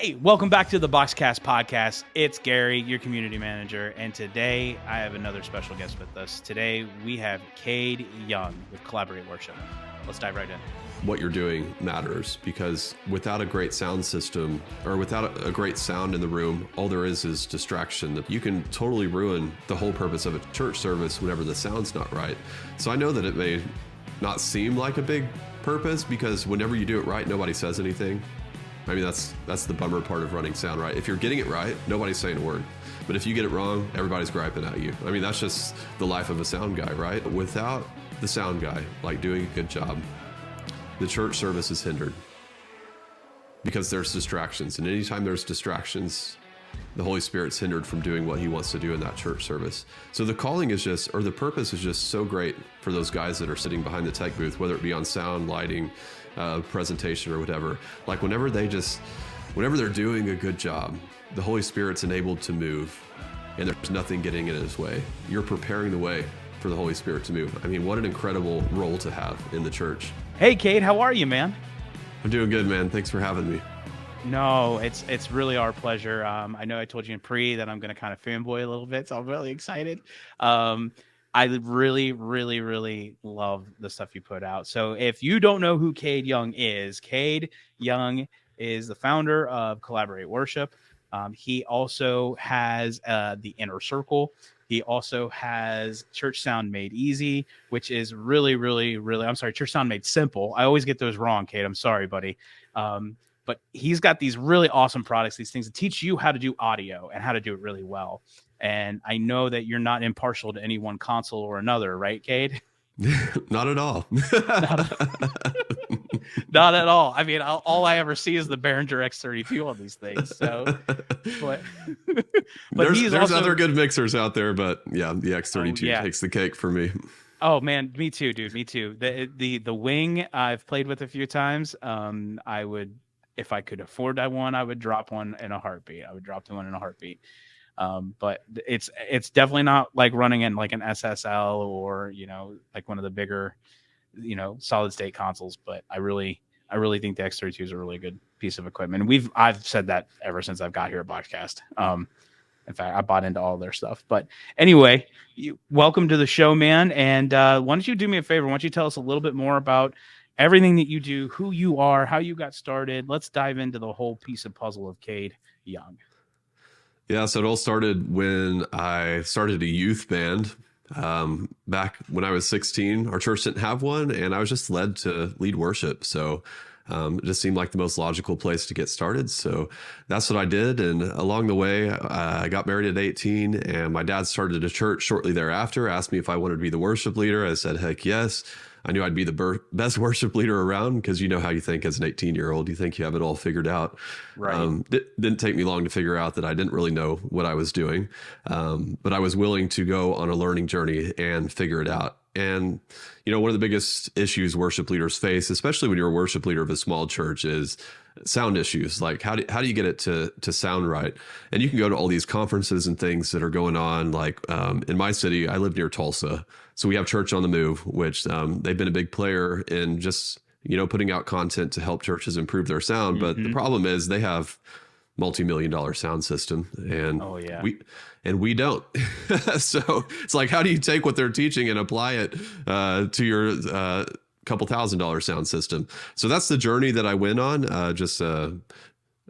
Hey, welcome back to the BoxCast podcast. It's Gary, your community manager, and today I have another special guest with us. Today we have Kade Young with Collaborate Worship. Let's dive right in. What you're doing matters, because without a great sound system or without a great sound in the room, all there is distraction. You can totally ruin the whole purpose of a church service whenever the sound's not right. So I know that it may not seem like a big purpose, because whenever you do it right, nobody says anything. I mean, that's the bummer part of running sound right. If you're getting it right, nobody's saying a word. But if you get it wrong, everybody's griping at you. I mean, that's just the life of a sound guy, right? Without the sound guy, like doing a good job, the church service is hindered because there's distractions. And anytime there's distractions, the Holy Spirit's hindered from doing what he wants to do in that church service. So the calling is just, or the purpose is just so great for those guys that are sitting behind the tech booth, whether it be on sound, lighting, presentation or whatever. Like whenever they're doing a good job, the Holy Spirit's enabled to move and there's nothing getting in his way. You're preparing the way for the Holy Spirit to move. I mean, what an incredible role to have in the church. Hey, Kade, how are you, man? I'm doing good, man. Thanks for having me. No, it's really our pleasure. I know I told you in pre that I'm going to kind of fanboy a little bit, so I'm really excited. I really, really, really love the stuff you put out. So if you don't know who Kade Young is the founder of Collaborate Worship. He also has the Inner Circle. He also has Church Sound Made Easy, which is really, really, really, I'm sorry, Church Sound Made Simple. I always get those wrong, Kade. I'm sorry, buddy. But he's got these really awesome products, these things that teach you how to do audio and how to do it really well. And I know that you're not impartial to any one console or another, right, Kade? Not at all. Not at all. I mean, all I ever see is the Behringer X32 on these things. So, but there's also other good mixers out there, but yeah, the X32 takes the cake for me. Oh man, me too, dude. Me too. The Wing I've played with a few times. I would, if I could afford that one, I would drop one in a heartbeat. I would drop the one in a heartbeat. But it's definitely not like running in like an SSL or, like one of the bigger, solid state consoles. But I really think the X32 is a really good piece of equipment. And I've said that ever since I've got here at BoxCast. In fact, I bought into all their stuff. But anyway, welcome to the show, man. And why don't you do me a favor? Why don't you tell us a little bit more about everything that you do, who you are, how you got started? Let's dive into the whole piece of puzzle of Kade Young. Yeah, so it all started when I started a youth band back when I was 16. Our church didn't have one, and I was just led to lead worship. So it just seemed like the most logical place to get started. So that's what I did. And along the way, I got married at 18, and my dad started a church shortly thereafter, asked me if I wanted to be the worship leader. I said, heck yes. I knew I'd be the best worship leader around, because you know how you think as an 18-year-old. You think you have it all figured out. Right. Didn't take me long to figure out that I didn't really know what I was doing, but I was willing to go on a learning journey and figure it out. And, one of the biggest issues worship leaders face, especially when you're a worship leader of a small church, is sound issues. Like how do you get it to sound right? And you can go to all these conferences and things that are going on. Like in my city, I live near Tulsa. So we have Church on the Move, which they've been a big player in just, putting out content to help churches improve their sound. But the problem is they have multi-million-dollar sound system, and we don't. So it's like, how do you take what they're teaching and apply it to your couple $1,000 sound system? So that's the journey that I went on, just a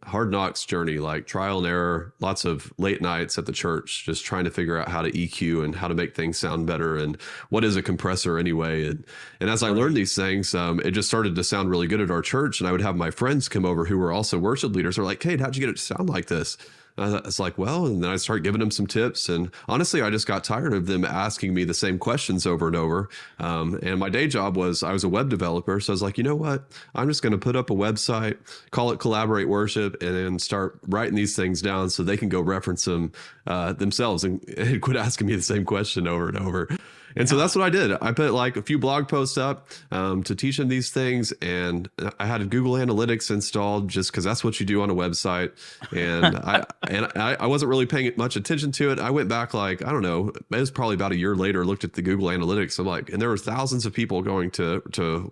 hard knocks journey, like trial and error, lots of late nights at the church, just trying to figure out how to EQ and how to make things sound better, and what is a compressor anyway. And as I learned these things, it just started to sound really good at our church. And I would have my friends come over who were also worship leaders. They're like, Kade, how'd you get it to sound like this? It's like, well, and then I started giving them some tips. And honestly, I just got tired of them asking me the same questions over and over. And my day job was, I was a web developer. So I was like, you know what? I'm just going to put up a website, call it Collaborate Worship, and then start writing these things down so they can go reference them themselves and quit asking me the same question over and over. And so that's what I did. I put like a few blog posts up to teach them these things. And I had Google Analytics installed just because that's what you do on a website. And I wasn't really paying much attention to it. I went back like, I don't know, it was probably about a year later, looked at the Google Analytics. I'm like, and there were thousands of people going to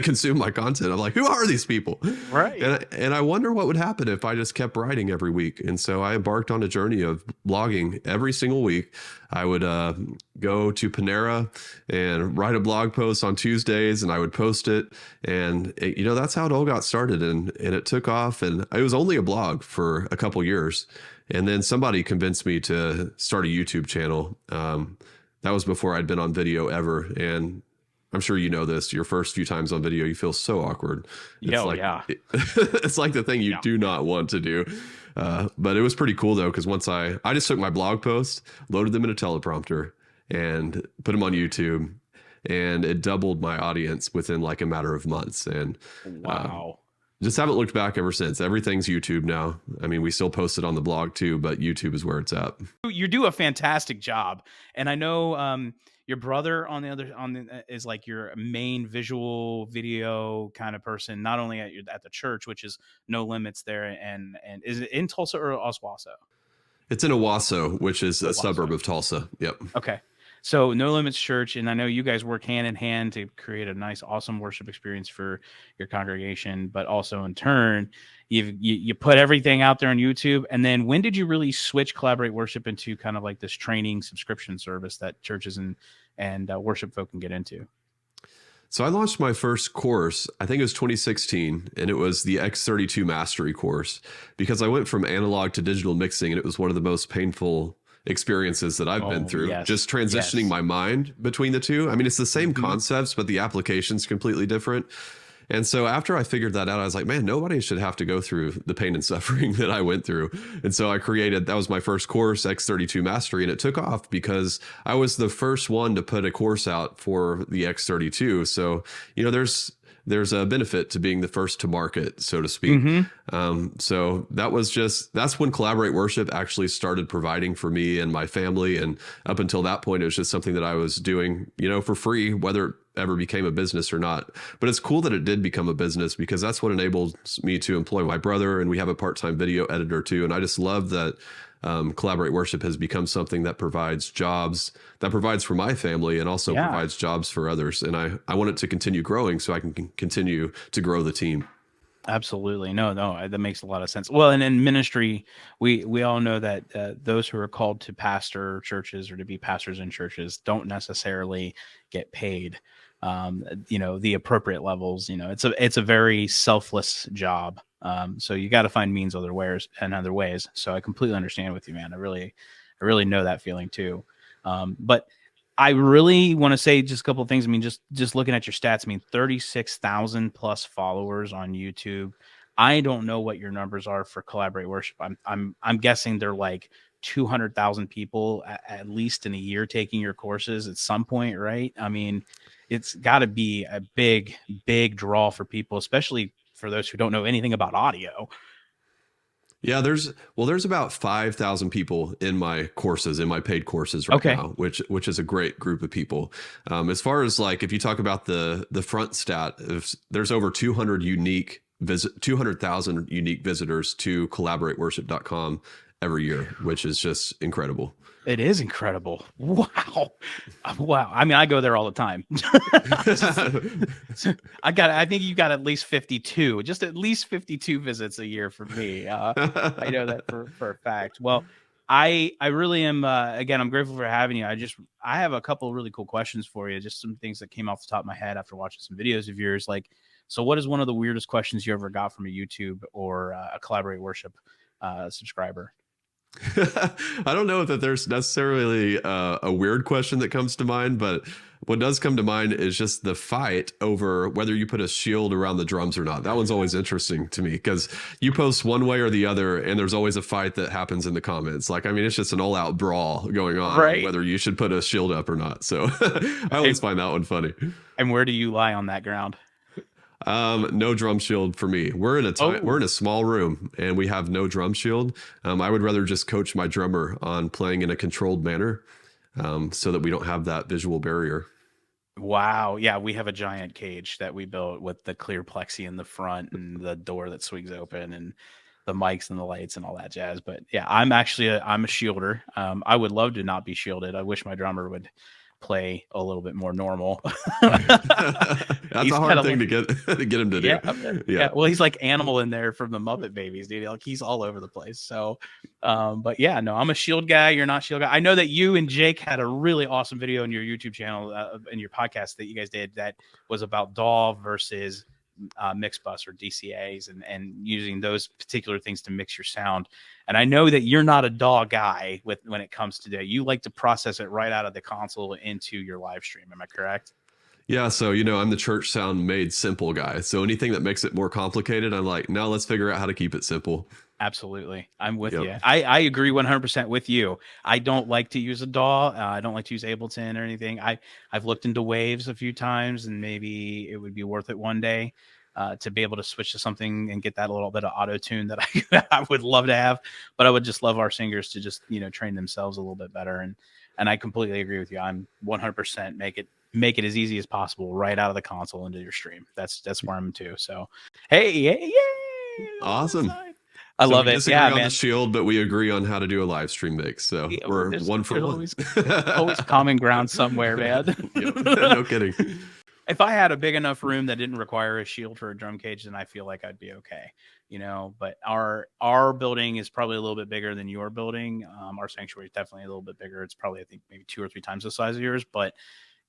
consume my content. I'm like, who are these people? Right. And I wonder what would happen if I just kept writing every week. And so I embarked on a journey of blogging every single week. I would go to Panera and write a blog post on Tuesdays, and I would post it. And that's how it all got started, and it took off. And it was only a blog for a couple years, and then somebody convinced me to start a YouTube channel. That was before I'd been on video ever, and I'm sure you know this. Your first few times on video, you feel so awkward. It's like the thing you do not want to do. But it was pretty cool though, because once I just took my blog post, loaded them in a teleprompter, and put them on YouTube, and it doubled my audience within like a matter of months. And wow. Just haven't looked back ever since. Everything's YouTube now. I mean, we still post it on the blog too, but YouTube is where it's at. You do a fantastic job, and I know your brother is like your main visual video kind of person, not only at the church, which is No Limits there, and is it in Tulsa or Oswasso? It's in Owasso, which is a suburb of Tulsa. Yep. Okay. So No Limits Church, and I know you guys work hand in hand to create a nice, awesome worship experience for your congregation, but also in turn, you put everything out there on YouTube. And then when did you really switch Collaborate Worship into kind of like this training subscription service that churches and worship folk can get into? So I launched my first course, I think it was 2016, and it was the X32 Mastery course, because I went from analog to digital mixing, and it was one of the most painful experiences that I've been through. Yes. Just transitioning my mind between the two. I mean, it's the same concepts, but the application's completely different. And so after I figured that out, I was like, man, nobody should have to go through the pain and suffering that I went through. And so I created, that was my first course, X32 Mastery, and it took off because I was the first one to put a course out for the X32. So, there's a benefit to being the first to market, so to speak. So that's when Collaborate Worship actually started providing for me and my family. And up until that point, it was just something that I was doing, for free, whether it ever became a business or not. But it's cool that it did become a business, because that's what enabled me to employ my brother. And we have a part-time video editor too. And I just love that Collaborate Worship has become something that provides jobs, that provides for my family, and also provides jobs for others. And I want it to continue growing so I can continue to grow the team. Absolutely. No, that makes a lot of sense. Well, and in ministry, we all know that those who are called to pastor churches or to be pastors in churches don't necessarily get paid, the appropriate levels. It's a very selfless job. So you got to find means other ways. So I completely understand with you, man. I really know that feeling too. But I really want to say just a couple of things. I mean, just looking at your stats, 36,000 plus followers on YouTube. I don't know what your numbers are for Collaborate Worship. I'm guessing they're like 200,000 people at least in a year taking your courses at some point, right? I mean, it's got to be a big, big draw for people, especially for those who don't know anything about audio. Yeah, there's about 5,000 people in my courses, in my paid courses right now, which is a great group of people. As far as like, if you talk about the front stat, there's over 200,000 unique visitors to collaborateworship.com every year, which is just incredible. It is incredible. Wow. I mean, I go there all the time. I think you got at least 52, just at least 52 visits a year for me. I know that for a fact. Well, I really am, again, I'm grateful for having you. I have a couple of really cool questions for you. Just some things that came off the top of my head after watching some videos of yours. Like, so what is one of the weirdest questions you ever got from a YouTube or a Collaborate Worship subscriber? I don't know that there's necessarily a weird question that comes to mind, but what does come to mind is just the fight over whether you put a shield around the drums or not. That one's always interesting to me, because you post one way or the other, and there's always a fight that happens in the comments. Like, I mean, it's just an all-out brawl going on, right, whether you should put a shield up or not. So I always find that one funny. And where do you lie on that ground? No drum shield for me. We're in a small room, and we have no drum shield. I would rather just coach my drummer on playing in a controlled manner, so that we don't have that visual barrier. Wow. Yeah, we have a giant cage that we built with the clear plexi in the front and the door that swings open and the mics and the lights and all that jazz. But yeah, I'm a shielder. I would love to not be shielded. I wish my drummer would play a little bit more normal. Right. That's He's a hard kind of thing like, to get him to yeah, do. yeah. Yeah. Well, he's like Animal in there from the Muppet Babies, dude. Like he's all over the place. So, but yeah, no, I'm a Shield guy. You're not Shield guy. I know that you and Jake had a really awesome video on your YouTube channel and your podcast that you guys did that was about DAW versus mix bus or DCAs and using those particular things to mix your sound. And I know that you're not a DAW guy when it comes to that. You like to process it right out of the console into your live stream. Am I correct? Yeah, so I'm the church sound made simple guy. So anything that makes it more complicated, I'm like, no, let's figure out how to keep it simple. Absolutely. I'm with Yep. you. I agree 100% with you. I don't like to use a DAW. I don't like to use Ableton or anything. I've looked into Waves a few times, and maybe it would be worth it one day to be able to switch to something and get that little bit of auto tune that I would love to have. But I would just love our singers to just train themselves a little bit better. And I completely agree with you. I'm 100% make it as easy as possible right out of the console into your stream. That's where I'm too. So hey, Awesome. I so love we it. disagree Yeah, on man. the Shield, but we agree on how to do a live stream mix. So Yeah, we're there's 1 for 1. always common ground somewhere, man. Yep. No kidding. If I had a big enough room that didn't require a shield for a drum cage, then I feel like I'd be okay. But our building is probably a little bit bigger than your building. Our sanctuary is definitely a little bit bigger. It's probably, I think, maybe 2 or 3 times the size of yours, but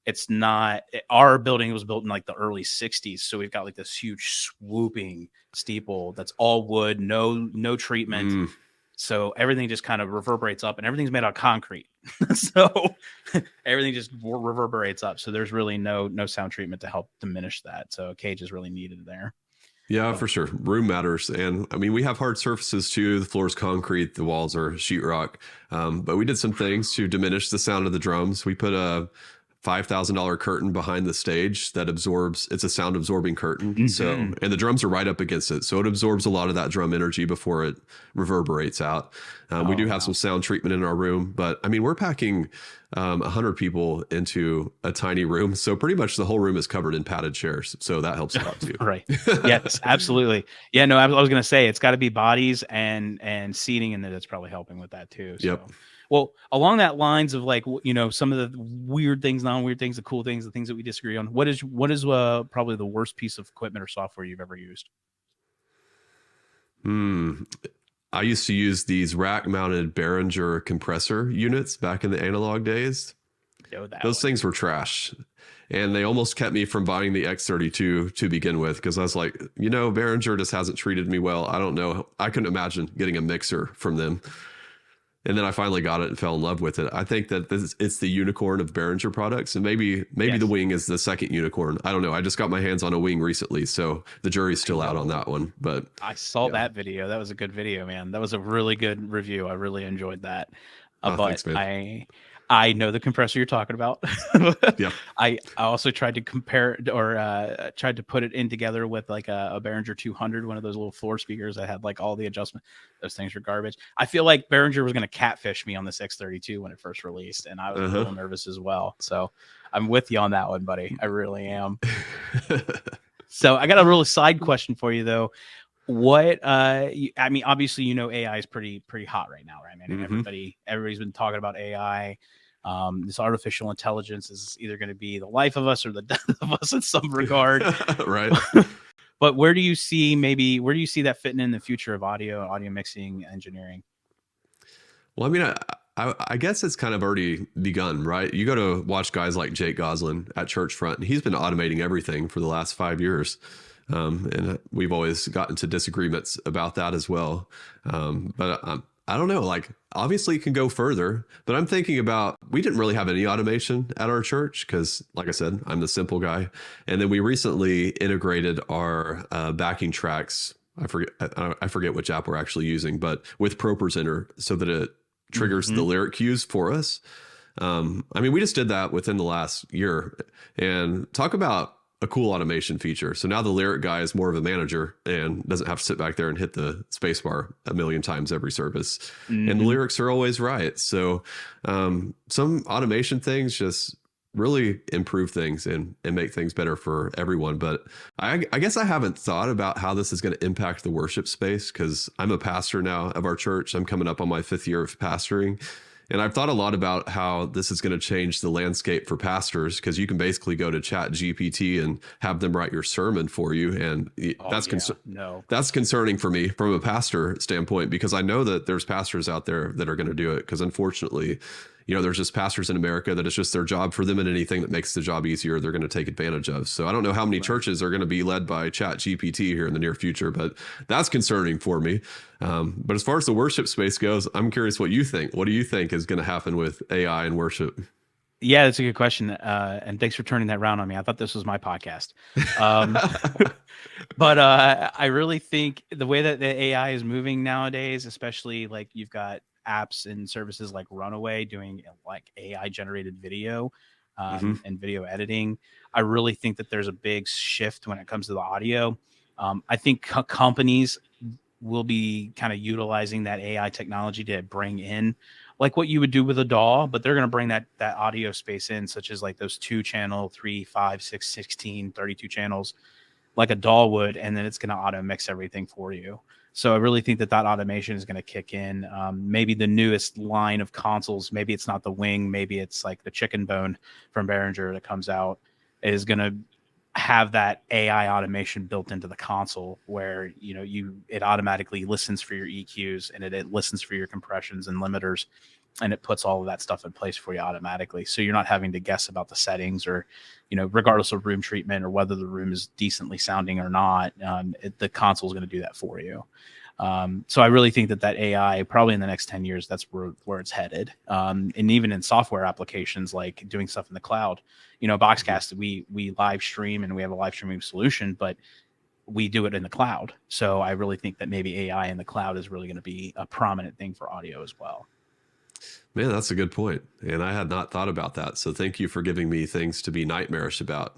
it's not. Our building was built in like the early 60s. So we've got like this huge swooping steeple that's all wood, no treatment. So everything just kind of reverberates up, and everything's made out of concrete. So everything just reverberates up. So there's really no sound treatment to help diminish that. So a cage is really needed there. Yeah, for sure. Room matters. And I mean, we have hard surfaces too. The floor's concrete, the walls are sheetrock. But we did some things to diminish the sound of the drums. We put a $5,000 curtain behind the stage that absorbs. It's a sound absorbing curtain. Mm-hmm. So, and the drums are right up against it. So it absorbs a lot of that drum energy before it reverberates out. We do have some sound treatment in our room, but I mean, we're packing 100 people into a tiny room. So pretty much the whole room is covered in padded chairs. So that helps a lot too. Right. Yes, absolutely. Yeah, no, I was going to say it's got to be bodies and seating, and that's probably helping with that too. So. Yep. Well, along that lines of like, some of the weird things, non-weird things, the cool things, the things that we disagree on, what is probably the worst piece of equipment or software you've ever used? I used to use these rack-mounted Behringer compressor units back in the analog days. Those things were trash. And they almost kept me from buying the X32 to begin with, because I was like, Behringer just hasn't treated me well. I don't know. I couldn't imagine getting a mixer from them. And then I finally got it and fell in love with it. I think that it's the unicorn of Behringer products. And maybe yes. The Wing is the second unicorn. I don't know. I just got my hands on a Wing recently, so the jury's still out on that one. But I saw that video. That was a good video, man. That was a really good review. I really enjoyed that. But thanks, I know the compressor you're talking about. Yeah. I also tried to compare or tried to put it in together with like a Behringer 200, one of those little floor speakers that had like all the adjustment. Those things were garbage. I feel like Behringer was going to catfish me on this X32 when it first released, and I was a little nervous as well. So I'm with you on that one, buddy. I really am. So I got a real side question for you though. What I mean, obviously, AI is pretty hot right now, right, man? Everybody's been talking about AI. This artificial intelligence is either going to be the life of us or the death of us in some regard. Right. But where do you see that fitting in the future of audio mixing engineering? Well, I mean, I guess it's kind of already begun, right? You go to watch guys like Jake Goslin at Church Front, and he's been automating everything for the last 5 years. And we've always gotten to disagreements about that as well. But I don't know, like obviously it can go further, but I'm thinking about, we didn't really have any automation at our church because like I said, I'm the simple guy. And then we recently integrated our backing tracks. I forget which app we're actually using, but with ProPresenter so that it triggers the lyric cues for us. I mean, we just did that within the last year, and talk about a cool automation feature. So now the lyric guy is more of a manager and doesn't have to sit back there and hit the space bar a million times every service. And the lyrics are always right. So some automation things just really improve things and make things better for everyone. But I guess I haven't thought about how this is going to impact the worship space, because I'm a pastor now of our church. I'm coming up on my 5th year of pastoring. And I've thought a lot about how this is going to change the landscape for pastors, because you can basically go to Chat GPT and have them write your sermon for you. And Oh yeah, no. that's concerning for me from a pastor standpoint, because I know that there's pastors out there that are going to do it. Because unfortunately, there's just pastors in America that it's just their job for them, and anything that makes the job easier, they're going to take advantage of. So I don't know how many churches are going to be led by Chat GPT here in the near future, but that's concerning for me. But as far as the worship space goes, I'm curious what you think. What do you think is going to happen with AI and worship? Yeah, that's a good question. And thanks for turning that around on me. I thought this was my podcast. Um, but I really think the way that the AI is moving nowadays, especially like you've got apps and services like Runaway doing like AI generated video and video editing. I really think that there's a big shift when it comes to the audio. I think companies will be kind of utilizing that AI technology to bring in like what you would do with a DAW, but they're going to bring that audio space in, such as like those 2-channel, 3, 5, 6, 16, 32 channels, like a DAW would, and then it's going to auto mix everything for you. So I really think that automation is going to kick in. Maybe the newest line of consoles, maybe it's not the Wing, maybe it's like the Chicken Bone from Behringer that comes out, is going to have that AI automation built into the console, where it automatically listens for your EQs, and it listens for your compressions and limiters, and it puts all of that stuff in place for you automatically. So you're not having to guess about the settings, or regardless of room treatment or whether the room is decently sounding or not, the console is going to do that for you. So I really think that AI, probably in the next 10 years, that's where it's headed. And even in software applications, like doing stuff in the cloud, BoxCast, we live stream, and we have a live streaming solution, but we do it in the cloud. So I really think that maybe AI in the cloud is really going to be a prominent thing for audio as well. Man, that's a good point. And I had not thought about that. So thank you for giving me things to be nightmarish about.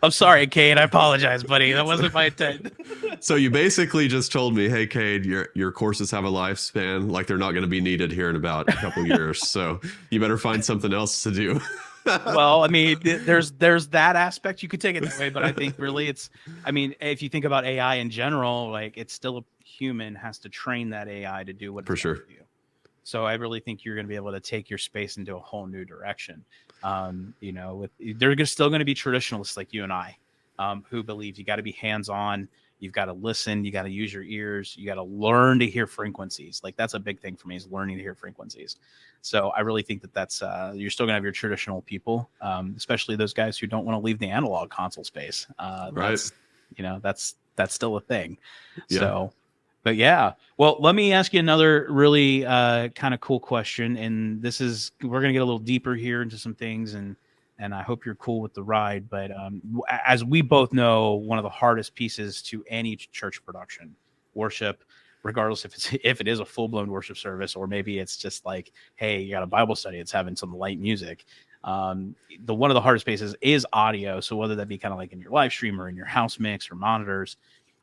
I'm sorry, Kade. I apologize, buddy. That wasn't my intent. So you basically just told me, hey, Kade, your courses have a lifespan, like they're not going to be needed here in about a couple years. So you better find something else to do. Well, I mean, there's that aspect. You could take it that way, but I think really if you think about AI in general, like it's still a human has to train that AI to do what for sure. Do. So I really think you're going to be able to take your space into a whole new direction. They're still going to be traditionalists like you and I, who believe you got to be hands-on. You've got to listen. You got to use your ears. You got to learn to hear frequencies. Like that's a big thing for me, is learning to hear frequencies. So I really think that's you're still going to have your traditional people, especially those guys who don't want to leave the analog console space. Right. That's still a thing. Yeah. So. But yeah, well, let me ask you another really kind of cool question. And we're going to get a little deeper here into some things, and I hope you're cool with the ride. But as we both know, one of the hardest pieces to any church production, worship, regardless if it is a full-blown worship service, or maybe it's just like, hey, you got a Bible study, it's having some light music. One of the hardest pieces is audio. So whether that be kind of like in your live stream or in your house mix or monitors.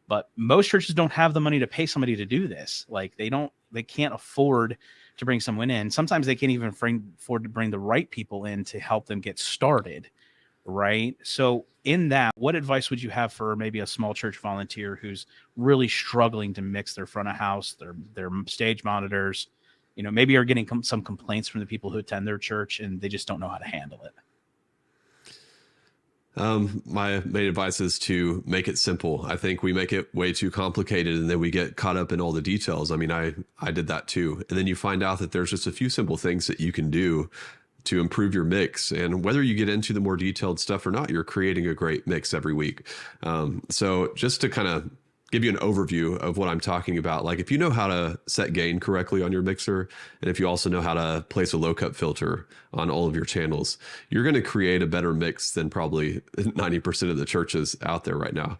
But most churches don't have the money to pay somebody to do this. Like they can't afford to bring someone in. Sometimes they can't even afford to bring the right people in to help them get started. Right. So in that, what advice would you have for maybe a small church volunteer who's really struggling to mix their front of house, their stage monitors, maybe are getting some complaints from the people who attend their church, and they just don't know how to handle it? My main advice is to make it simple. I think we make it way too complicated, and then we get caught up in all the details. I mean, I did that too. And then you find out that there's just a few simple things that you can do to improve your mix. And whether you get into the more detailed stuff or not, you're creating a great mix every week. So just to kind of give you an overview of what I'm talking about. Like if you know how to set gain correctly on your mixer, and if you also know how to place a low cut filter on all of your channels, you're going to create a better mix than probably 90% of the churches out there right now.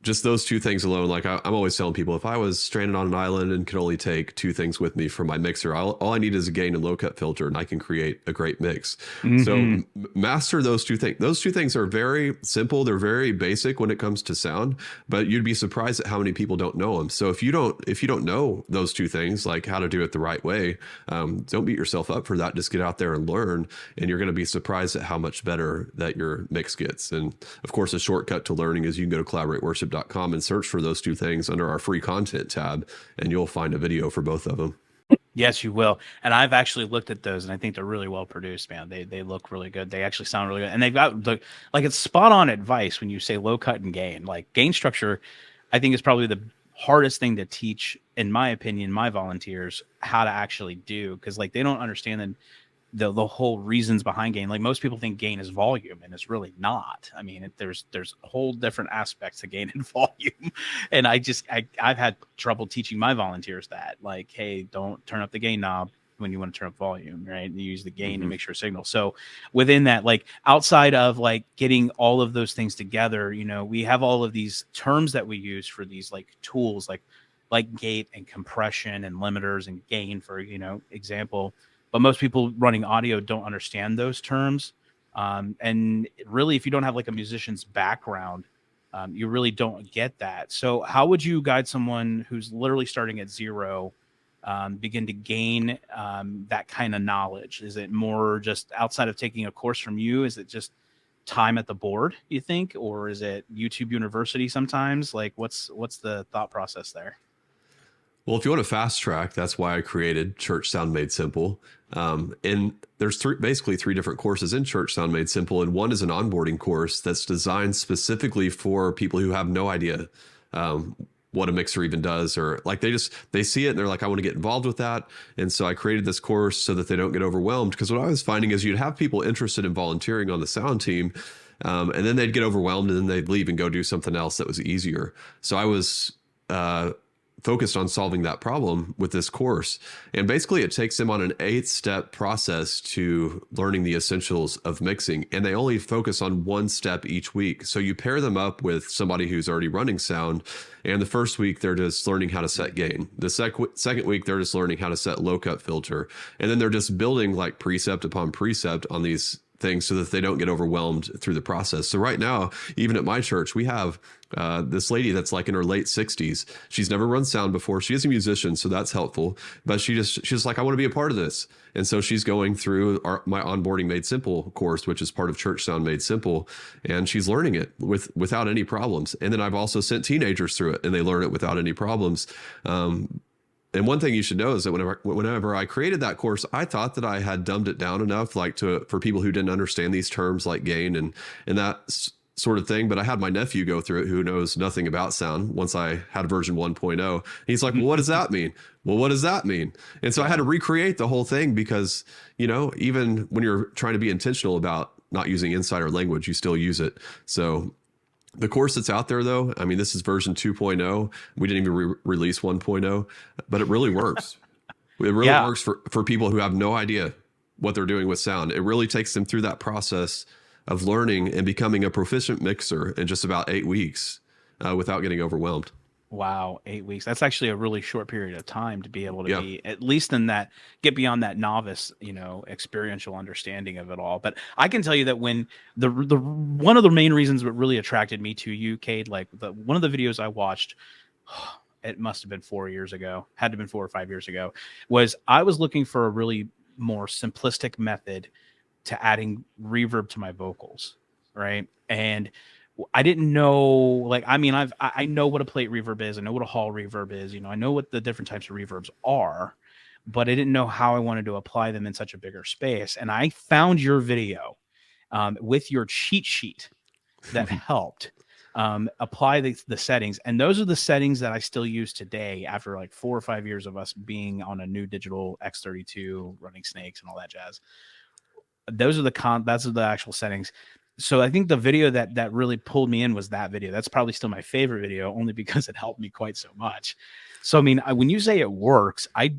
Just those two things alone, like I'm always telling people, if I was stranded on an island and could only take two things with me for my mixer, all I need is a gain and low cut filter, and I can create a great mix. Mm-hmm. So master those two things. Those two things are very simple. They're very basic when it comes to sound, but you'd be surprised at how many people don't know them. So if you don't know those two things, like how to do it the right way, don't beat yourself up for that. Just get out there and learn, and you're going to be surprised at how much better that your mix gets. And of course, a shortcut to learning is you can go to collaborateworship.com and search for those two things under our free content tab, and you'll find a video for both of them. Yes, you will. And I've actually looked at those, and I think they're really well produced, man. They look really good. They actually sound really good, and they've got the like it's spot on advice when you say low cut and gain. Like gain structure, I think is probably the hardest thing to teach, in my opinion, my volunteers how to actually do, because like they don't understand the whole reasons behind gain. Like most people think gain is volume, and it's really not. I mean, there's whole different aspects to gain and volume, and I've had trouble teaching my volunteers that, like, hey, don't turn up the gain knob when you want to turn up volume, right? You use the gain to make sure signal. So within that, like outside of like getting all of those things together, we have all of these terms that we use for these like tools, like gate and compression and limiters and gain, for example. But most people running audio don't understand those terms. And really, if you don't have like a musician's background, you really don't get that. So how would you guide someone who's literally starting at zero, begin to gain that kind of knowledge? Is it more just outside of taking a course from you? Is it just time at the board, you think? Or is it YouTube University sometimes? Like what's the thought process there? Well, if you want to fast track, that's why I created Church Sound Made Simple. And there's basically three different courses in Church Sound Made Simple. And one is an onboarding course that's designed specifically for people who have no idea what a mixer even does, or like they see it and they're like, I want to get involved with that. And so I created this course so that they don't get overwhelmed. Because what I was finding is you'd have people interested in volunteering on the sound team, and then they'd get overwhelmed and then they'd leave and go do something else that was easier. So I was focused on solving that problem with this course. And basically it takes them on an 8-step process to learning the essentials of mixing. And they only focus on one step each week. So you pair them up with somebody who's already running sound. And the first week, they're just learning how to set gain. The second week, they're just learning how to set low cut filter. And then they're just building like precept upon precept on these things so that they don't get overwhelmed through the process. So right now, even at my church, we have this lady that's like in her late 60s. She's never run sound before. She is a musician, so that's helpful. But she's like, I want to be a part of this. And so she's going through my Onboarding Made Simple course, which is part of Church Sound Made Simple, and she's learning it without any problems. And then I've also sent teenagers through it, and they learn it without any problems. And one thing you should know is that whenever I created that course, I thought that I had dumbed it down enough, like for people who didn't understand these terms like gain and that sort of thing. But I had my nephew go through it, who knows nothing about sound. Once I had version 1.0, he's like, well, what does that mean? Well, what does that mean? And so I had to recreate the whole thing because, even when you're trying to be intentional about not using insider language, you still use it. So the course that's out there, though, I mean, this is version 2.0. We didn't even release 1.0, but it really works. It really works for people who have no idea what they're doing with sound. It really takes them through that process of learning and becoming a proficient mixer in just about 8 weeks without getting overwhelmed. Wow, 8 weeks. That's actually a really short period of time to be able to be at least in that, get beyond that novice, experiential understanding of it all. But I can tell you that when the one of the main reasons that really attracted me to you, Kade, like one of the videos I watched, it must have been 4 years ago, had to have been 4 or 5 years ago, was I was looking for a really more simplistic method to adding reverb to my vocals, right? And I didn't know, like, I mean, I know what a plate reverb is. I know what a hall reverb is. I know what the different types of reverbs are, but I didn't know how I wanted to apply them in such a bigger space. And I found your video with your cheat sheet that helped apply the settings. And those are the settings that I still use today after like 4 or 5 years of us being on a new digital X32, running snakes and all that jazz. Those are the actual settings. So I think the video that really pulled me in was that video. That's probably still my favorite video, only because it helped me quite so much. So, I mean, when you say it works, I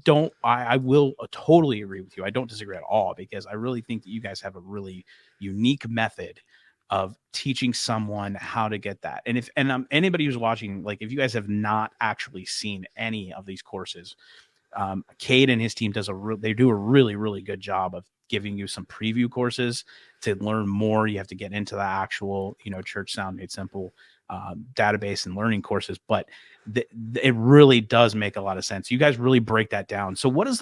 will totally agree with you. I don't disagree at all, because I really think that you guys have a really unique method of teaching someone how to get that. And if anybody who's watching, like, if you guys have not actually seen any of these courses, Kade and his team they do a really, really good job of giving you some preview courses. To learn more, you have to get into the actual, Church Sound Made Simple database and learning courses. But it really does make a lot of sense. You guys really break that down. So what is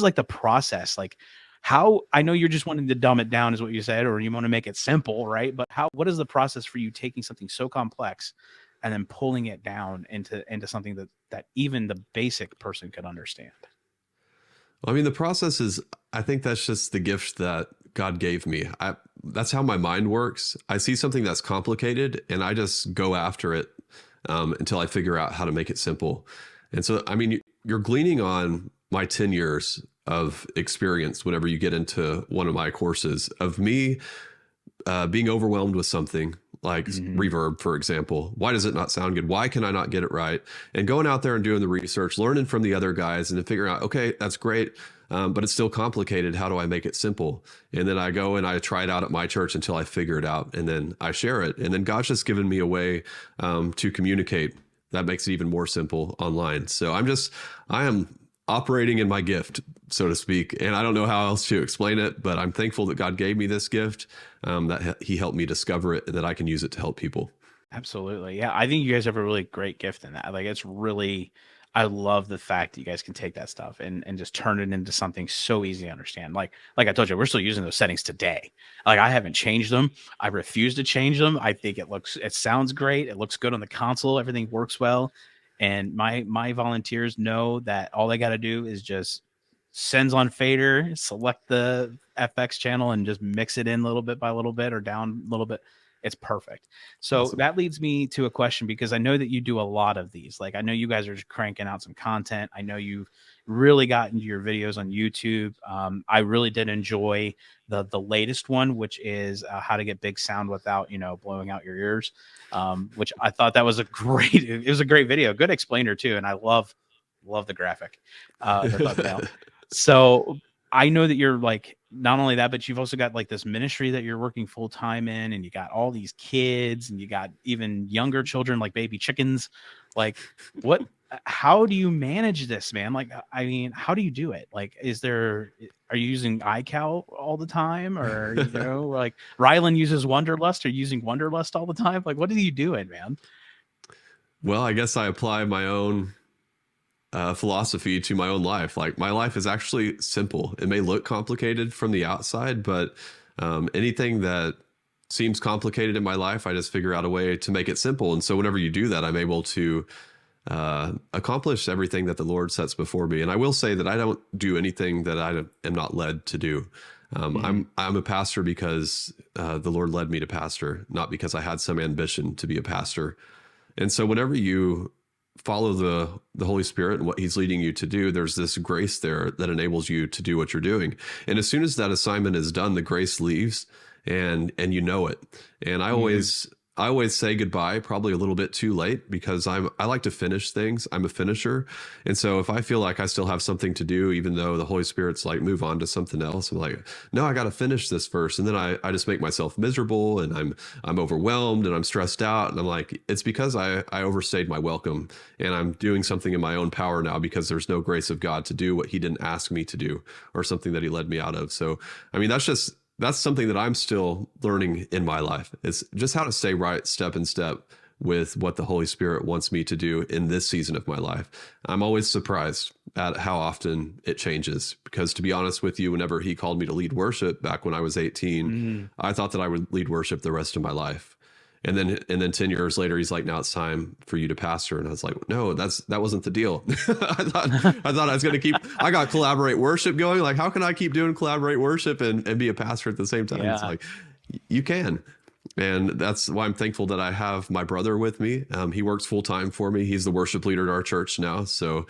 like the process? Like, how, I know you're just wanting to dumb it down is what you said, or you want to make it simple, right? But what is the process for you taking something so complex and then pulling it down into something that even the basic person could understand? I mean, the process is, I think that's just the gift that God gave me. That's how my mind works. I see something that's complicated and I just go after it until I figure out how to make it simple. And so, I mean, you're gleaning on my 10 years of experience whenever you get into one of my courses of me being overwhelmed with something like reverb, for example. Why does it not sound good? Why can I not get it right? And going out there and doing the research, learning from the other guys, and then figuring out, okay, that's great, but it's still complicated. How do I make it simple? And then I go and I try it out at my church until I figure it out, and then I share it. And then God's just given me a way to communicate that makes it even more simple online. So I am operating in my gift, so to speak. And I don't know how else to explain it, but I'm thankful that God gave me this gift, that He helped me discover it, and that I can use it to help people. Absolutely. Yeah. I think you guys have a really great gift in that. Like, it's really, I love the fact that you guys can take that stuff and just turn it into something so easy to understand. Like I told you, we're still using those settings today. Like, I haven't changed them. I refuse to change them. I think it sounds great. It looks good on the console. Everything works well. And my volunteers know that all they got to do is just sends on fader, select the FX channel, and just mix it in little bit by little bit or down a little bit. It's perfect. So Awesome. that leads me to a question, because I know that you do a lot of these. Like, I know you guys are just cranking out some content. I know you've really gotten into your videos on YouTube. I really did enjoy the latest one, which is how to get big sound without blowing out your ears. Which I thought that was it was a great video, good explainer too, and I love the graphic, the thumbnail. So I know that you're like, not only that, but you've also got like this ministry that you're working full time in, and you got all these kids, and you got even younger children like baby chickens. Like, how do you manage this, man? Like, I mean, how do you do it? Like, are you using iCal all the time, or like Rylan uses Wonderlust? Are you using Wonderlust all the time? Like, what are you doing, man? Well, I guess I apply my own philosophy to my own life. Like, my life is actually simple. It may look complicated from the outside, but anything that seems complicated in my life, I just figure out a way to make it simple. And so whenever you do that, I'm able to accomplish everything that the Lord sets before me. And I will say that I don't do anything that I am not led to do. I'm a pastor because the Lord led me to pastor, not because I had some ambition to be a pastor. And so whenever you follow the Holy Spirit and what He's leading you to do, there's this grace there that enables you to do what you're doing. And as soon as that assignment is done, the grace leaves, and you know it. And I always say goodbye, probably a little bit too late, because I like to finish things. I'm a finisher. And so if I feel like I still have something to do, even though the Holy Spirit's like, move on to something else, I'm like, no, I got to finish this first. And then I just make myself miserable, and I'm overwhelmed, and I'm stressed out. And I'm like, it's because I overstayed my welcome, and I'm doing something in my own power now because there's no grace of God to do what He didn't ask me to do, or something that He led me out of. So, I mean, that's something that I'm still learning in my life. It's just how to stay right step in step with what the Holy Spirit wants me to do in this season of my life. I'm always surprised at how often it changes, because to be honest with you, whenever He called me to lead worship back when I was 18, I thought that I would lead worship the rest of my life. And then 10 years later, He's like, now it's time for you to pastor. And I was like, no, that wasn't the deal. I thought I was going to I got collaborate worship going. Like, how can I keep doing collaborate worship and be a pastor at the same time? Yeah. It's like, you can. And that's why I'm thankful that I have my brother with me. He works full time for me. He's the worship leader at our church now. So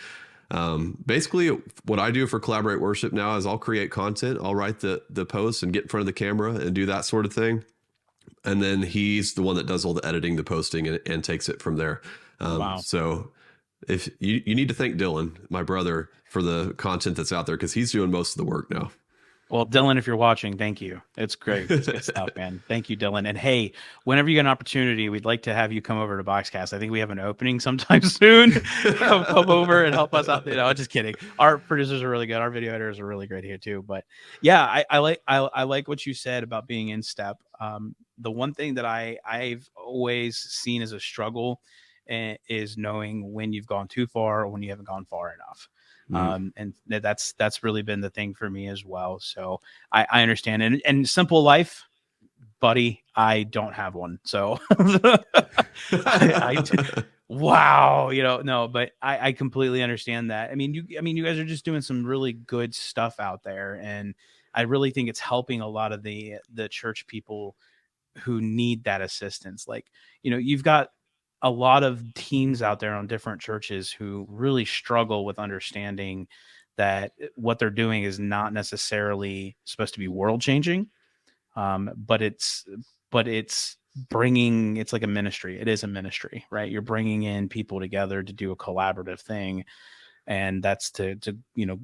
basically what I do for collaborate worship now is I'll create content. I'll write the posts and get in front of the camera and do that sort of thing. And then he's the one that does all the editing, the posting, and takes it from there. Wow. So if you need to thank Dylan, my brother, for the content that's out there, because he's doing most of the work now. Well, Dylan, if you're watching, thank you. It's great. It's good stuff, man. Thank you, Dylan. And hey, whenever you get an opportunity, we'd like to have you come over to BoxCast. I think we have an opening sometime soon. come over and help us out. No, just kidding. Our producers are really good. Our video editors are really great here too. But yeah, I like what you said about being in step. The one thing that I've always seen as a struggle is knowing when you've gone too far or when you haven't gone far enough. And that's really been the thing for me as well. So I understand. And simple life, buddy, I don't have one. So Wow, no, but I completely understand that. I mean, you guys are just doing some really good stuff out there, and I really think it's helping a lot of the church people who need that assistance. Like, you've got a lot of teams out there on different churches who really struggle with understanding that what they're doing is not necessarily supposed to be world changing, but it's bringing, it's like a ministry. It is a ministry, right? You're bringing in people together to do a collaborative thing, and that's to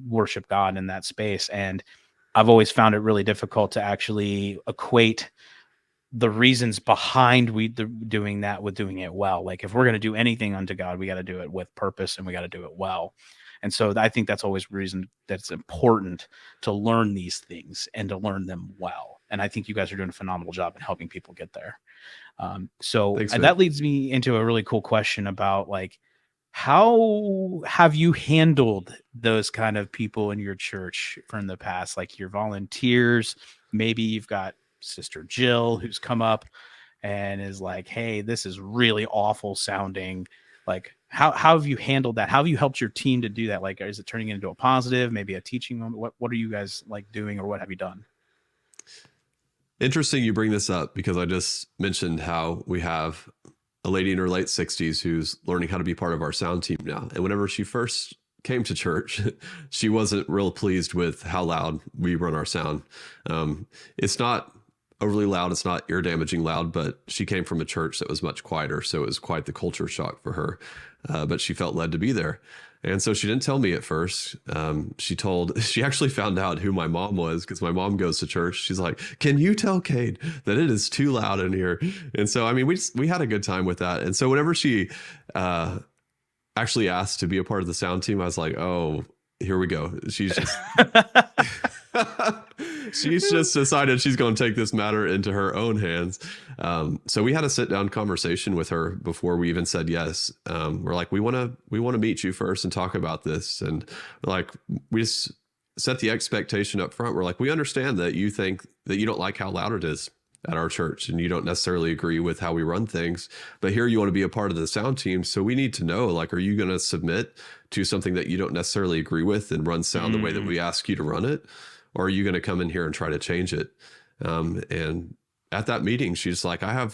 worship God in that space. And I've always found it really difficult to actually equate the reasons behind doing that with doing it well. Like, if we're going to do anything unto God, we got to do it with purpose, and we got to do it well. And so I think that's always reason that's important, to learn these things and to learn them well. And I think you guys are doing a phenomenal job in helping people get there. Thanks, man. That leads me into a really cool question about, like, how have you handled those kind of people in your church from the past, like your volunteers? Maybe you've got Sister Jill who's come up and is like, hey, this is really awful sounding. Like, how have you handled that? How have you helped your team to do that? Like, is it turning into a positive, maybe a teaching moment? What are you guys like doing, or what have you done? Interesting you bring this up because I just mentioned how we have a lady in her late 60s who's learning how to be part of our sound team now. And whenever she first came to church, she wasn't real pleased with how loud we run our sound. It's not overly loud, it's not ear damaging loud, but she came from a church that was much quieter. So it was quite the culture shock for her. But she felt led to be there. And so she didn't tell me at first. She actually found out who my mom was because my mom goes to church. She's like, can you tell Kade that it is too loud in here? And so, I mean, we had a good time with that. And so whenever she actually asked to be a part of the sound team, I was like, oh, here we go. She's just decided she's going to take this matter into her own hands. So we had a sit down conversation with her before we even said yes. We're like, we want to meet you first and talk about this. And like, we just set the expectation up front. We're like, we understand that you think that you don't like how loud it is at our church and you don't necessarily agree with how we run things, but here you want to be a part of the sound team. So we need to know, like, are you going to submit to something that you don't necessarily agree with and run sound the way that we ask you to run it? Or are you going to come in here and try to change it? And at that meeting, she's like, I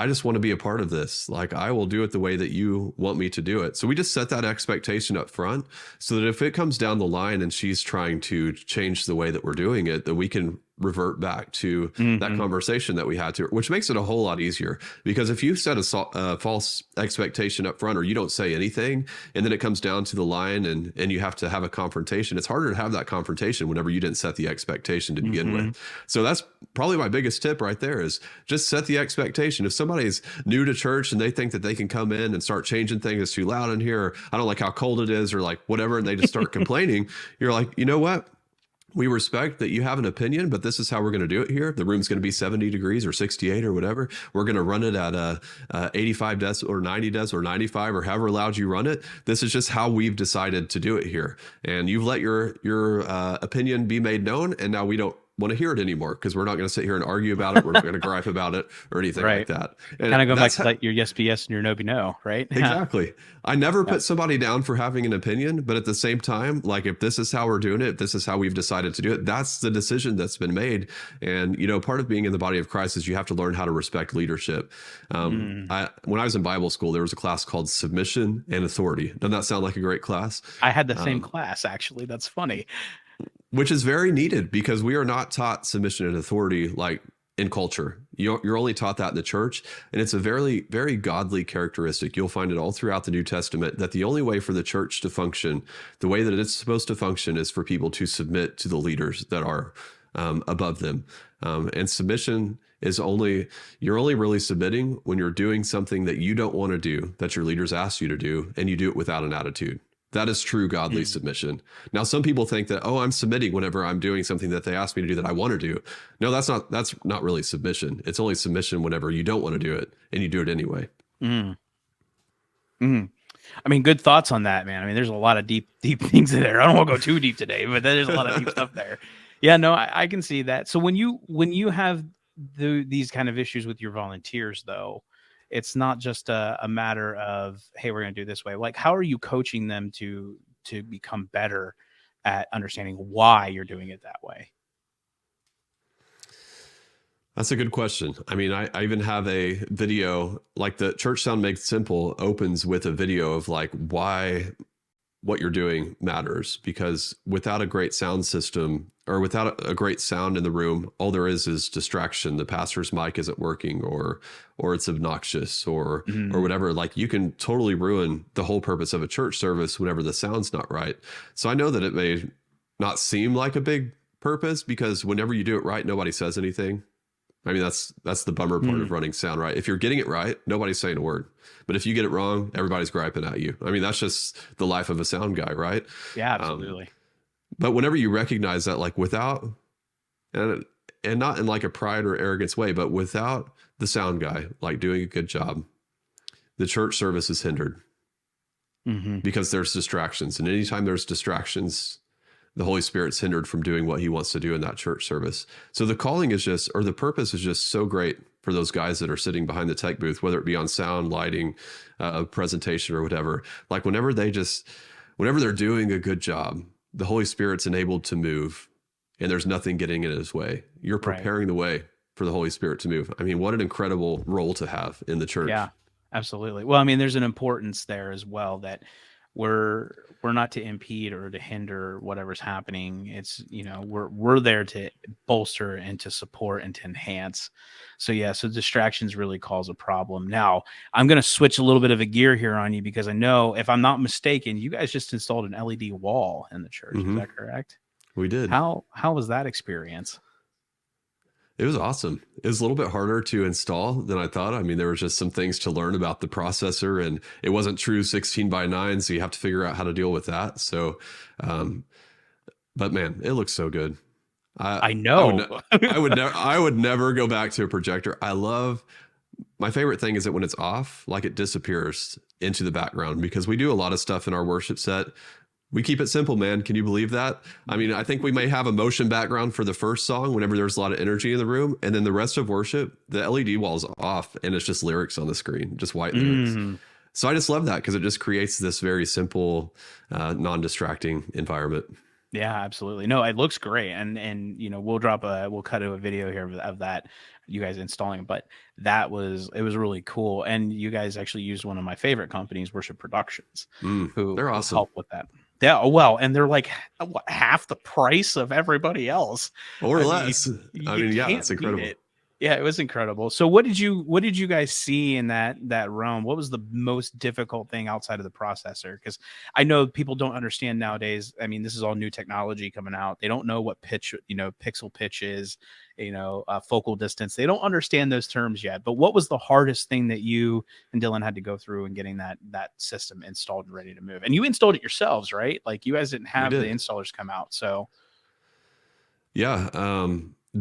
just want to be a part of this. Like, I will do it the way that you want me to do it. So we just set that expectation up front so that if it comes down the line and she's trying to change the way that we're doing it, that we can revert back to that conversation that we had to, which makes it a whole lot easier. Because if you set a false expectation up front, or you don't say anything, and then it comes down to the line and you have to have a confrontation, it's harder to have that confrontation whenever you didn't set the expectation to begin with. So that's probably my biggest tip right there, is just set the expectation. If somebody's new to church and they think that they can come in and start changing things, it's too loud in here, or I don't like how cold it is, or like whatever, and they just start complaining, you're like, you know what? We respect that you have an opinion, but this is how we're going to do it here. The room's going to be 70 degrees or 68 or whatever. We're going to run it at 85 decibels or 90 decibels or 95 or however loud you run it. This is just how we've decided to do it here. And you've let your opinion be made known, and now we don't want to hear it anymore because we're not going to sit here and argue about it. We're not going to gripe about it or anything like that. And kind of going back to like your yes be yes and your no be no, right? Exactly. I never put somebody down for having an opinion, but at the same time, like, if this is how we're doing it, if this is how we've decided to do it, that's the decision that's been made. And, part of being in the body of Christ is you have to learn how to respect leadership. When I was in Bible school, there was a class called Submission and Authority. Doesn't that sound like a great class? I had the same class, actually. That's funny. Which is very needed because we are not taught submission and authority like in culture. You're only taught that in the church, and it's a very, very godly characteristic. You'll find it all throughout the New Testament that the only way for the church to function, the way that it's supposed to function, is for people to submit to the leaders that are above them. And submission is you're only really submitting when you're doing something that you don't want to do, that your leaders ask you to do, and you do it without an attitude. That is true godly submission. Now, some people think that, I'm submitting whenever I'm doing something that they ask me to do that I want to do. No, that's not really submission. It's only submission whenever you don't want to do it and you do it anyway. I mean, good thoughts on that, man. I mean, there's a lot of deep things in there. I don't want to go too deep today, but there's a lot of deep stuff there. Yeah, no, I can see that. So when you have these kind of issues with your volunteers, though, it's not just a matter of, hey, we're going to do it this way. Like, how are you coaching them to become better at understanding why you're doing it that way? That's a good question. I mean, I even have a video, like the Church Sound Made Simple opens with a video of like why what you're doing matters, because without a great sound system or without a great sound in the room, all there is distraction. The pastor's mic isn't working, or it's obnoxious, or whatever. Like, you can totally ruin the whole purpose of a church service whenever the sound's not right. So I know that it may not seem like a big purpose, because whenever you do it right, nobody says anything. I mean, that's the bummer part of running sound right. If you're getting it right, nobody's saying a word. But if you get it wrong, everybody's griping at you. I mean, that's just the life of a sound guy, right? Yeah, absolutely. But whenever you recognize that, like, without, and not in like a pride or arrogance way, but without the sound guy, like, doing a good job, the church service is hindered because there's distractions. And anytime there's distractions, the Holy Spirit's hindered from doing what he wants to do in that church service. So the calling is just, or the purpose is just so great for those guys that are sitting behind the tech booth, whether it be on sound, lighting, presentation, or whatever. Like, whenever they're doing a good job, the Holy Spirit's enabled to move, and there's nothing getting in his way. You're preparing the way for the Holy Spirit to move. I mean, what an incredible role to have in the church. Yeah, absolutely. Well, I mean, there's an importance there as well, that we're not to impede or to hinder whatever's happening. It's, we're there to bolster and to support and to enhance. So so distractions really cause a problem. Now, I'm going to switch a little bit of a gear here on you, because I know, if I'm not mistaken, you guys just installed an LED wall in the church. Is that correct? We did. How was that experience? It was awesome. It was a little bit harder to install than I thought. I mean, there was just some things to learn about the processor, and it wasn't true 16:9, so you have to figure out how to deal with that. So, but man, it looks so good. I know. I would never go back to a projector. My favorite thing is that when it's off, like, it disappears into the background, because we do a lot of stuff in our worship set. We keep it simple, man. Can you believe that? I mean, I think we may have a motion background for the first song whenever there's a lot of energy in the room. And then the rest of worship, the LED wall's off, and it's just lyrics on the screen, just white lyrics. So I just love that, because it just creates this very simple, non-distracting environment. Yeah, absolutely. No, it looks great. And we'll cut to a video here of that, you guys installing it. But it was really cool. And you guys actually used one of my favorite companies, Worship Productions, who they're awesome. Help with that. Yeah, well, and they're like half the price of everybody else, or less. I mean, yeah, it's incredible. Yeah, it was incredible. So what did you guys see in that realm? What was the most difficult thing outside of the processor? Because I know people don't understand nowadays. I mean, this is all new technology coming out. They don't know what pitch, pixel pitch is, focal distance. They don't understand those terms yet. But what was the hardest thing that you and Dylan had to go through in getting that system installed and ready to move? And you installed it yourselves, right? Like, you guys didn't have the installers come out. So yeah.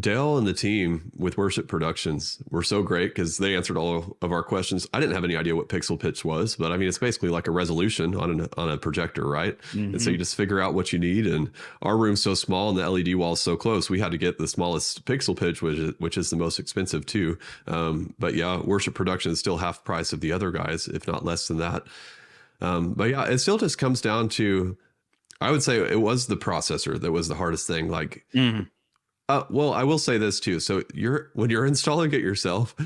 Dale and the team with Worship Productions were so great, because they answered all of our questions. I didn't have any idea what pixel pitch was, but I mean, it's basically like a resolution on a projector, right? And so you just figure out what you need. And our room's so small and the LED wall is so close, we had to get the smallest pixel pitch, which is the most expensive too. But yeah, Worship Productions is still half price of the other guys, if not less than that. But yeah, it still just comes down to, I would say it was the processor that was the hardest thing. Like, well, I will say this too. So when you're installing it yourself,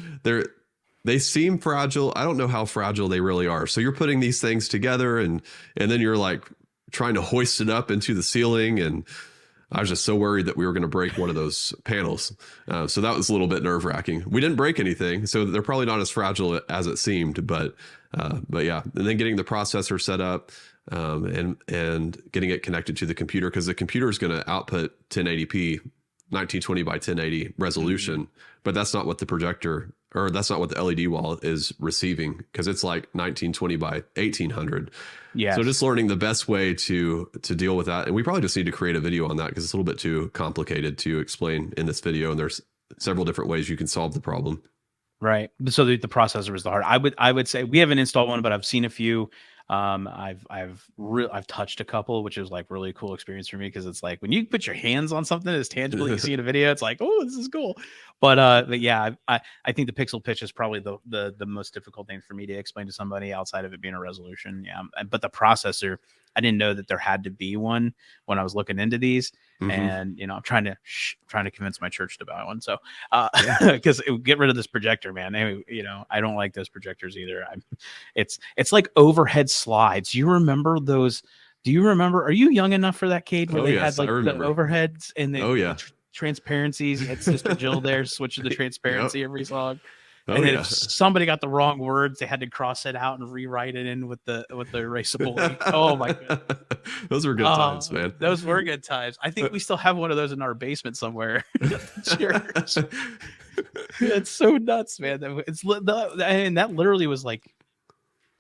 they seem fragile. I don't know how fragile they really are. So you're putting these things together, and then you're like trying to hoist it up into the ceiling. And I was just so worried that we were going to break one of those panels. So that was a little bit nerve wracking. We didn't break anything, so they're probably not as fragile as it seemed. But yeah, and then getting the processor set up, and getting it connected to the computer, because the computer is going to output 1080p. 1920 by 1080 resolution, but that's not what the projector, or that's not what the LED wall is receiving, because it's like 1920 by 1800. Yeah. So just learning the best way to deal with that. And we probably just need to create a video on that, because it's a little bit too complicated to explain in this video. And there's several different ways you can solve the problem. Right. So the processor is the hard. I would say we haven't installed one, but I've seen a few. I've touched a couple, which is like really cool experience for me, because it's like when you put your hands on something as tangible you see in a video, it's like, oh, this is cool. But yeah, I think the pixel pitch is probably the most difficult thing for me to explain to somebody outside of it being a resolution. Yeah, but the processor, I didn't know that there had to be one when I was looking into these. And I'm trying to convince my church to buy one. So, because get rid of this projector, man. I don't like those projectors either. It's like overhead slides. You remember those? Do you remember? Are you young enough for that, Cade, where they had like the overheads and the transparencies? You had Sister Jill there switching the transparency every song. And then if somebody got the wrong words, they had to cross it out and rewrite it in with the erasable ink. Oh my god, those were good times, man. Those were good times. I think we still have one of those in our basement somewhere. Church. It's so nuts, man. And that literally was like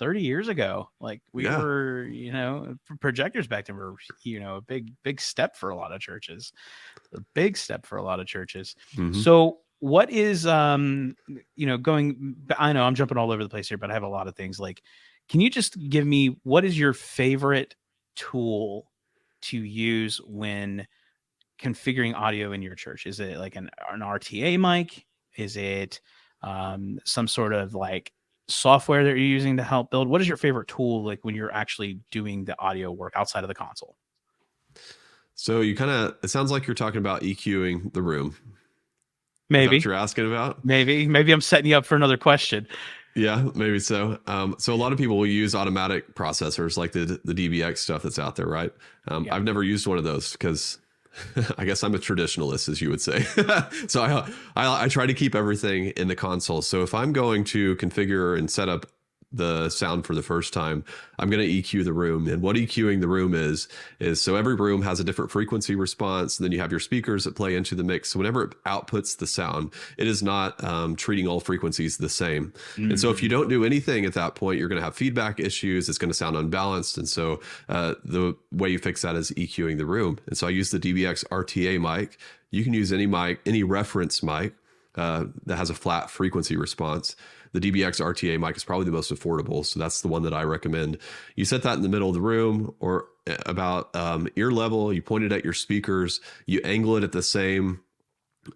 30 years ago. Like we were, projectors back then were, a big step for a lot of churches. A big step for a lot of churches. So what is going, I know I'm jumping all over the place here, but I have a lot of things. Like, can you just give me, what is your favorite tool to use when configuring audio in your church? Is it like an RTA mic? Is it some sort of like software that you're using to help build? What is your favorite tool like when you're actually doing the audio work outside of the console? So it sounds like you're talking about EQing the room. Maybe what you're asking about. Maybe I'm setting you up for another question. Yeah, maybe so. So a lot of people will use automatic processors like the DBX stuff that's out there, right? I've never used one of those because I guess I'm a traditionalist, as you would say. So I try to keep everything in the console. So if I'm going to configure and set up the sound for the first time, I'm going to EQ the room. And what EQing the room is so every room has a different frequency response. And then you have your speakers that play into the mix. So whenever it outputs the sound, it is not treating all frequencies the same. And so if you don't do anything at that point, you're going to have feedback issues. It's going to sound unbalanced. And so the way you fix that is EQing the room. And so I use the DBX RTA mic. You can use any mic, any reference mic that has a flat frequency response. The DBX RTA mic is probably the most affordable, so that's the one that I recommend. You set that in the middle of the room or about ear level. You point it at your speakers. You angle it at the same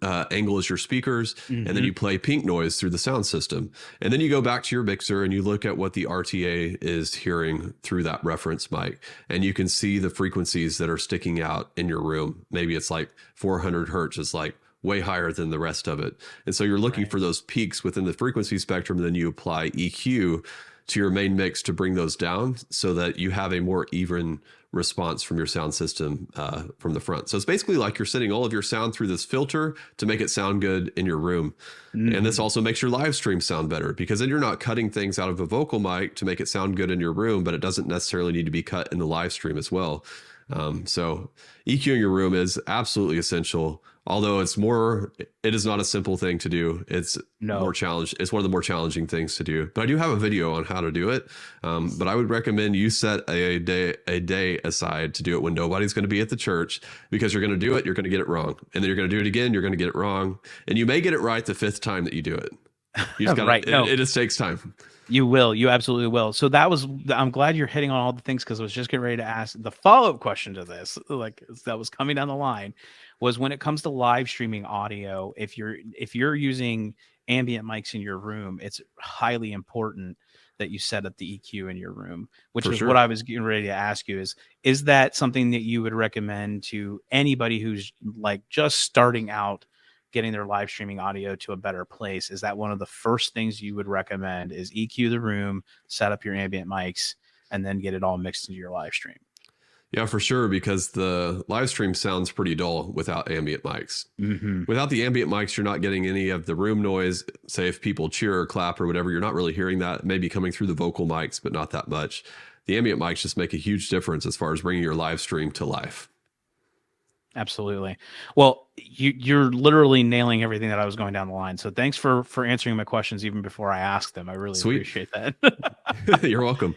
angle as your speakers, and then you play pink noise through the sound system. And then you go back to your mixer and you look at what the RTA is hearing through that reference mic, and you can see the frequencies that are sticking out in your room. Maybe it's like 400 hertz is like way higher than the rest of it. And so you're looking for those peaks within the frequency spectrum, and then you apply EQ to your main mix to bring those down so that you have a more even response from your sound system from the front. So it's basically like you're sending all of your sound through this filter to make it sound good in your room. And this also makes your live stream sound better, because then you're not cutting things out of a vocal mic to make it sound good in your room, but it doesn't necessarily need to be cut in the live stream as well. So EQing your room is absolutely essential. Although it is not a simple thing to do. It's more challenged. It's one of the more challenging things to do. But I do have a video on how to do it. But I would recommend you set a day aside to do it when nobody's going to be at the church, because you're going to do it, you're going to get it wrong, and then you're going to do it again, you're going to get it wrong, and you may get it right the fifth time that you do it. You just gotta, it just takes time. You will. You absolutely will. So I'm glad you're hitting on all the things, because I was just getting ready to ask the follow-up question to this, like that was coming down the line, was when it comes to live streaming audio, if you're using ambient mics in your room, it's highly important that you set up the EQ in your room, which is what I was getting ready to ask you is that something that you would recommend to anybody who's like just starting out getting their live streaming audio to a better place? Is that one of the first things you would recommend is EQ the room, set up your ambient mics, and then get it all mixed into your live stream? Yeah, for sure, because the live stream sounds pretty dull without ambient mics. Without the ambient mics, you're not getting any of the room noise. Say if people cheer or clap or whatever, you're not really hearing that. Maybe coming through the vocal mics, but not that much. The ambient mics just make a huge difference as far as bringing your live stream to life. Absolutely. Well, you're literally nailing everything that I was going down the line. So thanks for answering my questions even before I asked them. I really appreciate that. You're welcome.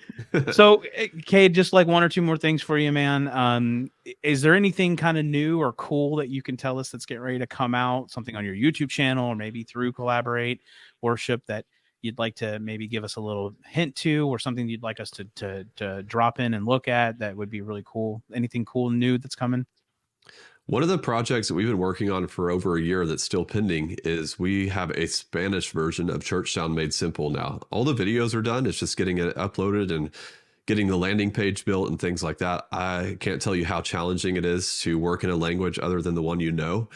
So, Cade, just like one or two more things for you, man. Is there anything kind of new or cool that you can tell us that's getting ready to come out? Something on your YouTube channel, or maybe through Collaborate Worship that you'd like to maybe give us a little hint to, or something you'd like us to drop in and look at, that would be really cool. Anything cool new that's coming? One of the projects that we've been working on for over a year that's still pending is we have a Spanish version of Church Sound Made Simple now. All the videos are done. It's just getting it uploaded and getting the landing page built and things like that. I can't tell you how challenging it is to work in a language other than the one you know.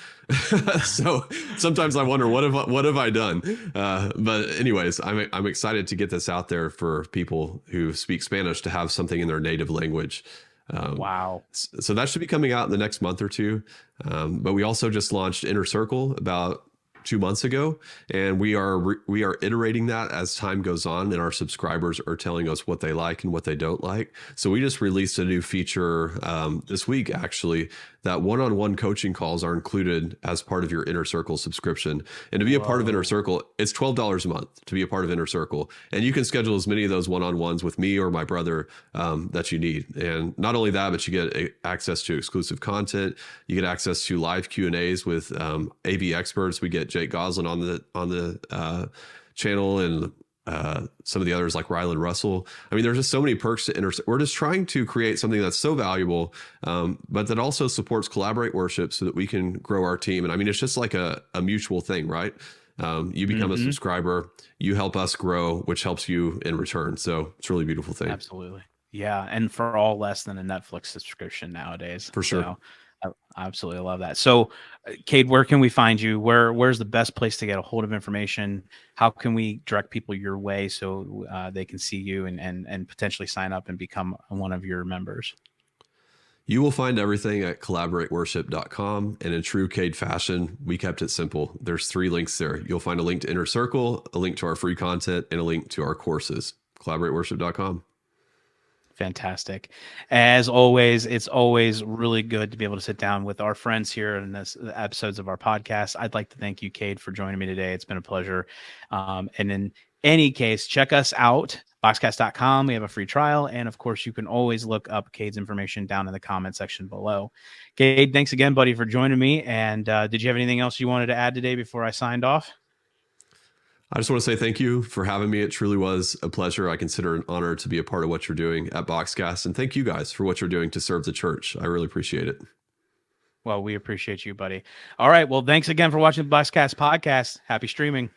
So sometimes I wonder, what have I done? But anyways, I'm excited to get this out there for people who speak Spanish to have something in their native language. Wow. So that should be coming out in the next month or two. But we also just launched Inner Circle about 2 months ago, and we are iterating that as time goes on, and our subscribers are telling us what they like and what they don't like. So we just released a new feature this week, actually, that one-on-one coaching calls are included as part of your Inner Circle subscription. And to be a part of Inner Circle, it's $12 a month to be a part of Inner Circle. And you can schedule as many of those one-on-ones with me or my brother that you need. And not only that, but you get access to exclusive content. You get access to live Q&As with AV experts. We get Jake Goslin on the channel, and some of the others like Rylan Russell. I mean, there's just so many perks to we're just trying to create something that's so valuable, but that also supports Collaborate Worship so that we can grow our team. And I mean, it's just like a mutual thing, right? You become a subscriber, you help us grow, which helps you in return. So it's a really beautiful thing. Absolutely. Yeah. And for all less than a Netflix subscription nowadays. For sure. So, I absolutely love that. So, Kade, where can we find you? Where's the best place to get a hold of information? How can we direct people your way so they can see you and potentially sign up and become one of your members? You will find everything at collaborateworship.com. And in true Kade fashion, we kept it simple. There's 3 links there. You'll find a link to Inner Circle, a link to our free content, and a link to our courses. Collaborateworship.com. Fantastic. As always, it's always really good to be able to sit down with our friends here in this episodes of our podcast. I'd like to thank you, Kade, for joining me today. It's been a pleasure. And in any case, check us out, BoxCast.com. We have a free trial. And of course, you can always look up Kade's information down in the comment section below. Kade, thanks again, buddy, for joining me. And did you have anything else you wanted to add today before I signed off? I just want to say thank you for having me. It truly was a pleasure. I consider it an honor to be a part of what you're doing at BoxCast. And thank you guys for what you're doing to serve the church. I really appreciate it. Well, we appreciate you, buddy. All right. Well, thanks again for watching the BoxCast podcast. Happy streaming.